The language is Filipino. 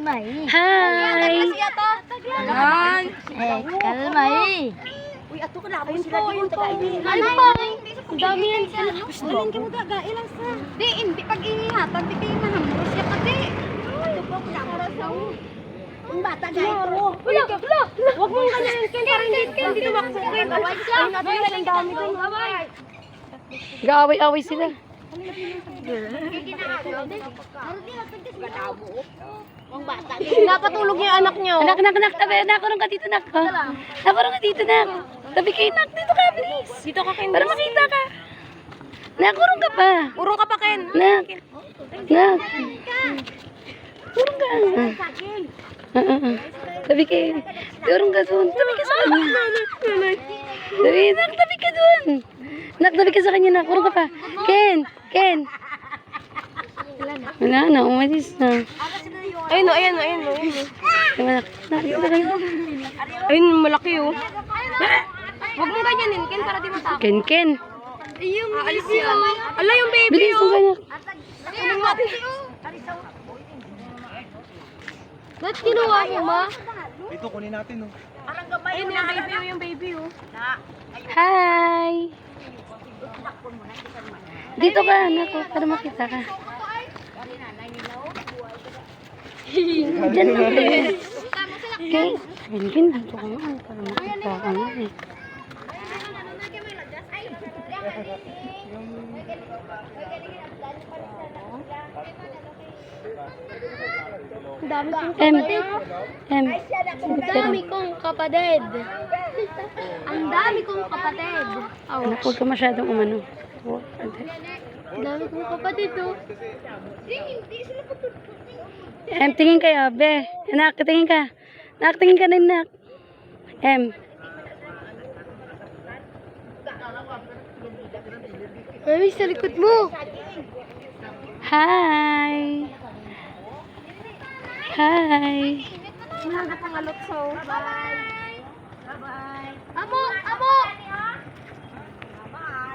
Kalmay. Hi! Yan. Kalmay. Uy, ato ka na. Ayun sila dito. Taga-ini. Ano pa? Ang dami yan sila. Alin ka mo daga. Ilang sa. Di, hindi. Pag inihatag, di kayo mahamuro siya pati. Ito po, para sa ang bata guys. Wala. Huwag mong ganyan. Ken, parang hindi tumakbukin. Away siya. Ang dami kong away. Gaaway-away sila. Ang bata. Napatulog yung anak nyo. Anak. Tabi, nakurong ka dito, nak. Nakurong ka dito, nak. Tabi kayo, nak. Dito ka, please. Dito ka, Ken. Para makita ka. Nakurong ka pa. Urong ka pa, Ken. Nak. Kurong ka. Tabi kayo. Kurong ka doon. Tabi ka sa kanya. Tabi ka doon. Nak, tabi ka sa kanya, nak. Kurong ka pa. Ken. Wala na, umalis na. Ayun o. Nak, dito ka. Ayun, malaki o. Huwag mong ganyanin, Ken, para di matakot. Ken. Yung baby o. Ala, yung baby Bilis mo kanya. Ba't kinuha mo, ma? Ito, kunin natin, no? Ayun, yung baby o. Hi! Dito ka, anak ko, para makita ka. Diyan lang. Okay. Ken, dito ka nga, para makita ka nga eh. Ang dami kong Em. Ang dami kong kapatid. Ang dami kong kapatid. Anak, huwag ka masyadong umano. Ang dami kong kapatid o. Tingin kayo, be. Anak, tingin ka. Anak, tingin ka na, anak. Mami, sa likod mo. Hi! Wala ka pang alot so. Bye. Amo,